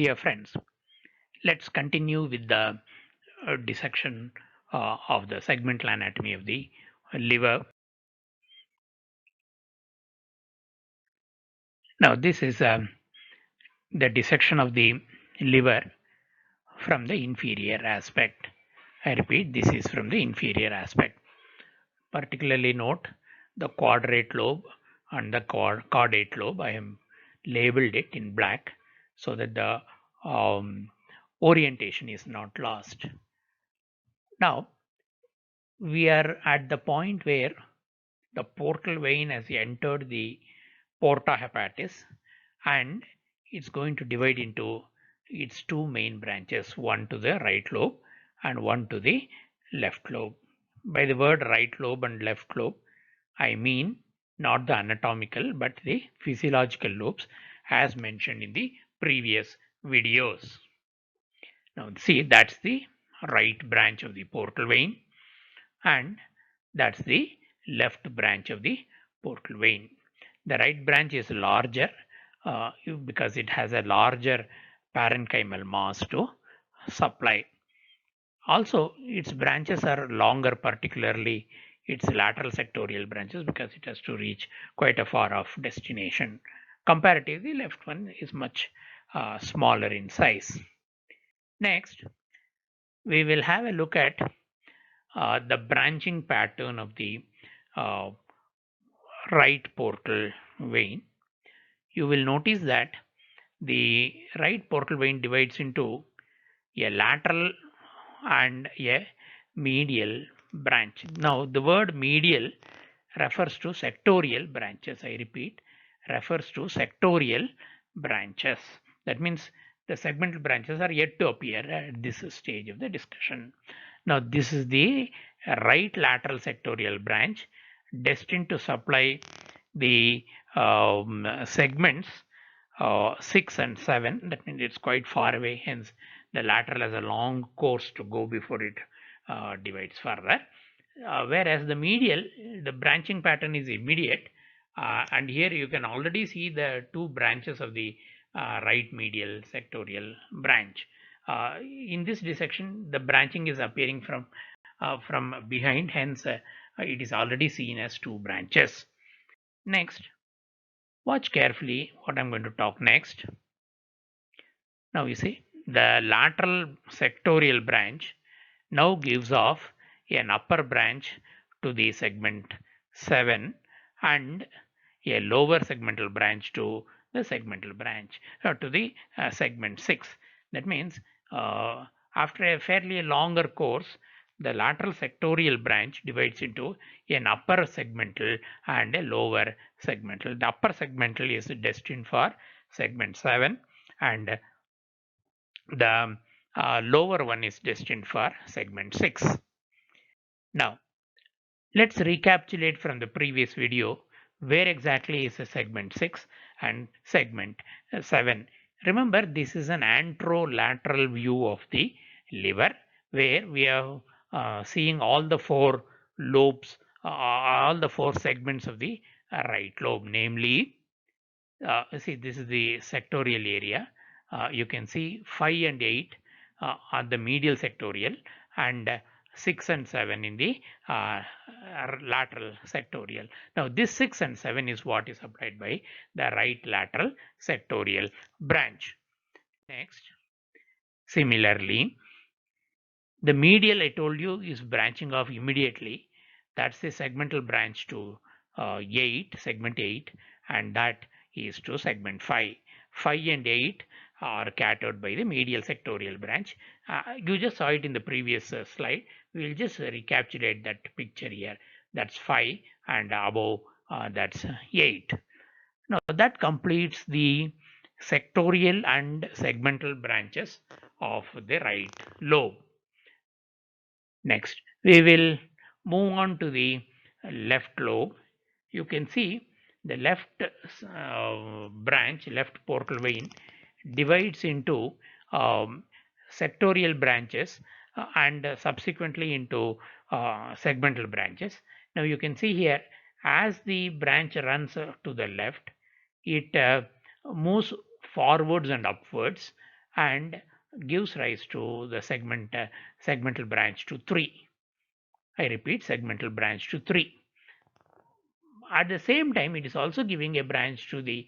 Dear friends, let's continue with the dissection of the segmental anatomy of the liver. Now, this is the dissection of the liver from the inferior aspect. I repeat, this is from the inferior aspect. Particularly note the quadrate lobe and the caudate lobe. I have labeled it in black so that the orientation is not lost. Now, we are at the point where the portal vein has entered the porta hepatis and it's going to divide into its two main branches, one to the right lobe and one to the left lobe. By the word right lobe and left lobe, I mean not the anatomical but the physiological lobes as mentioned in the previous videos. Now see, that's the right branch of the portal vein and that's the left branch of the portal vein. The right branch is larger because it has a larger parenchymal mass to supply. Also, its branches are longer, particularly its lateral sectorial branches, because it has to reach quite a far off destination. Comparatively, the left one is much smaller in size. Next, we will have a look at the branching pattern of the uh, right portal vein. You will notice that the right portal vein divides into a lateral and a medial branch. Now, the word medial refers to sectorial branches. I repeat, refers to sectorial branches. That means the segmental branches are yet to appear at this stage of the discussion. Now, this is the right lateral sectorial branch destined to supply the segments 6 and 7. That means it's quite far away, hence the lateral has a long course to go before it divides further. Whereas the medial, the branching pattern is immediate, and here you can already see the two branches of the right medial sectorial branch. In this dissection, the branching is appearing from behind, hence it is already seen as two branches. Next, watch carefully what I'm going to talk next. Now you see the lateral sectorial branch now gives off an upper branch to the segment 7 and a lower segmental branch to the segmental branch to the segment 6. That means after a fairly longer course, the lateral sectorial branch divides into an upper segmental and a lower segmental. The upper segmental is destined for segment 7 and the lower one is destined for segment 6. Now, let's recapitulate from the previous video where exactly is a segment 6 and segment 7. Remember, this is an anterolateral view of the liver where we are seeing all the four lobes, all the four segments of the right lobe, namely, see, this is the sectorial area. You can see 5 and 8 are the medial sectorial and 6 and 7 in the lateral sectorial. Now, this 6 and 7 is what is supplied by the right lateral sectorial branch. Next, similarly, the medial I told you is branching off immediately. That's the segmental branch to 8, segment 8, and that is to segment 5. 5 and 8 are catered by the medial sectorial branch. You just saw it in the previous slide. We'll just recapitulate that picture here. That's 5 and above that's 8. Now that completes the sectorial and segmental branches of the right lobe. Next, we will move on to the left lobe. You can see the left branch, left portal vein divides into sectorial branches and subsequently into segmental branches. Now you can see here as the branch runs to the left, it moves forwards and upwards and gives rise to the segmental branch to 3. I repeat, segmental branch to 3. At the same time, it is also giving a branch to the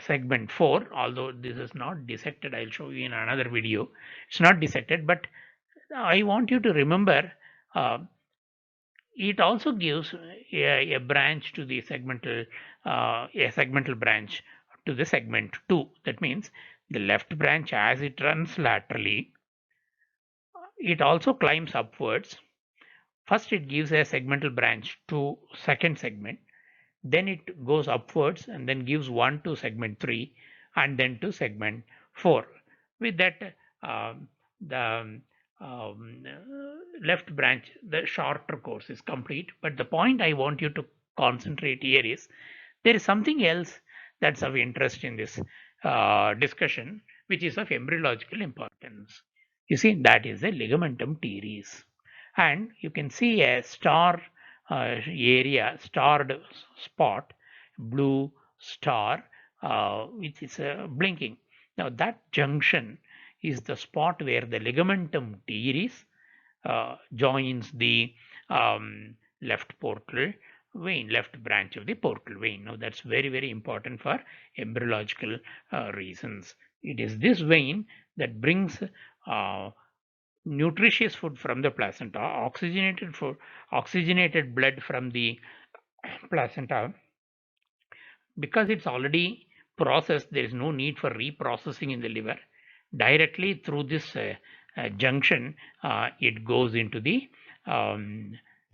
segment 4, although this is not dissected. I'll show you in another video. It's not dissected, but I want you to remember uh, it also gives a branch to the a segmental branch to the segment 2. That means the left branch, as it runs laterally, it also climbs upwards. First, it gives a segmental branch to second segment, then it goes upwards and then gives one to segment 3 and then to segment 4. With that, the left branch, the shorter course is complete. But the point I want you to concentrate here is there is something else that's of interest in this discussion, which is of embryological importance. You see, that is the ligamentum teres. And you can see a star area, starred spot, blue star, which is blinking. Now, that junction is the spot where the ligamentum teres joins the left portal vein, left branch of the portal vein. Now, that's very, very important for embryological reasons. It is this vein that brings nutritious food from the placenta, oxygenated blood from the placenta. Because it's already processed, there is no need for reprocessing in the liver. Directly through this junction, it goes into the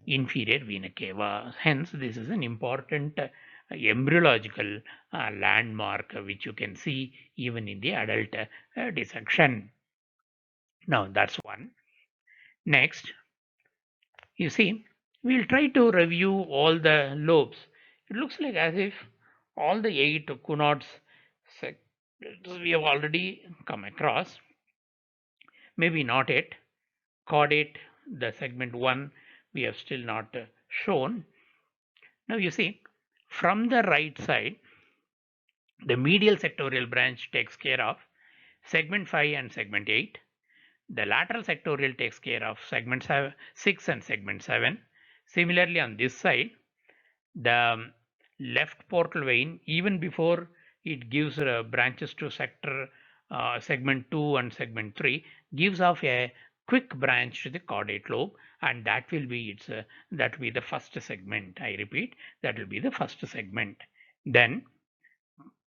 inferior vena cava. Hence, this is an important embryological landmark which you can see even in the adult dissection. Now, that's one. Next, you see, we'll try to review all the lobes. It looks like as if all the 8 Cunard's sectors we have already come across. Maybe not yet. Caudate, the segment 1, we have still not shown. Now you see, from the right side, the medial sectorial branch takes care of segment 5 and segment 8. The lateral sectorial takes care of segment 6 and segment 7. Similarly, on this side, the left portal vein, even before it gives branches to segment 2 and segment 3, gives off a quick branch to the caudate lobe, and that will be the first segment. I repeat, that will be the first segment. Then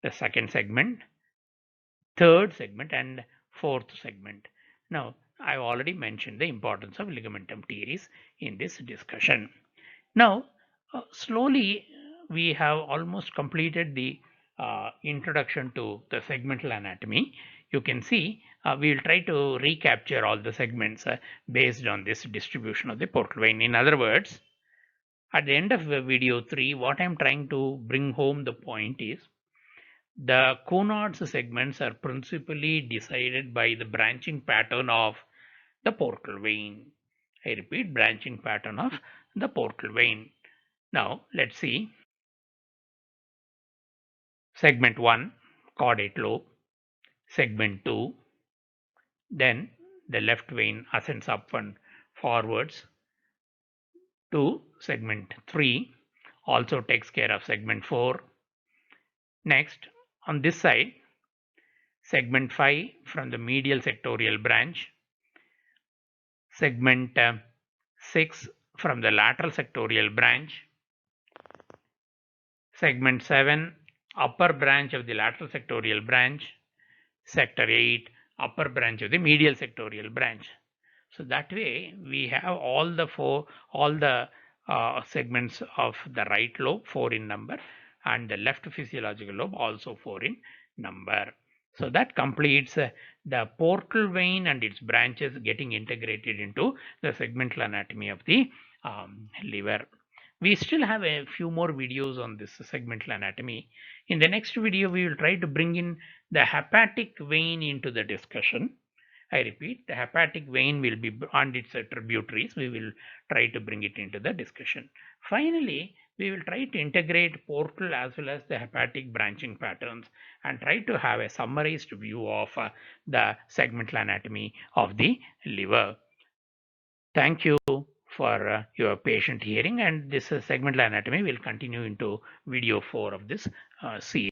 the second segment, third segment, and fourth segment. Now, I've already mentioned the importance of ligamentum teres in this discussion. Now, slowly we have almost completed the introduction to the segmental anatomy. You can see we will try to recapture all the segments based on this distribution of the portal vein. In other words, at the end of video 3, what I'm trying to bring home the point is the Cunard's segments are principally decided by the branching pattern of the portal vein. I repeat, branching pattern of the portal vein. Now, let's see. Segment 1, caudate lobe. Segment 2, then the left vein ascends up and forwards to segment 3, also takes care of segment 4. Next, on this side, segment 5 from the medial sectorial branch, segment 6 from the lateral sectorial branch, segment 7 upper branch of the lateral sectorial branch, sector 8 upper branch of the medial sectorial branch. So that way we have all the segments of the right lobe, 4 in number, and the left physiological lobe also 4 in number. So that completes the portal vein and its branches getting integrated into the segmental anatomy of the liver. We still have a few more videos on this segmental anatomy. In the next video, we will try to bring in the hepatic vein into the discussion. I repeat, the hepatic vein will be on its tributaries. We will try to bring it into the discussion. Finally, we will try to integrate portal as well as the hepatic branching patterns and try to have a summarized view of the segmental anatomy of the liver. Thank you for your patient hearing, and this segmental anatomy will continue into video 4 of this series.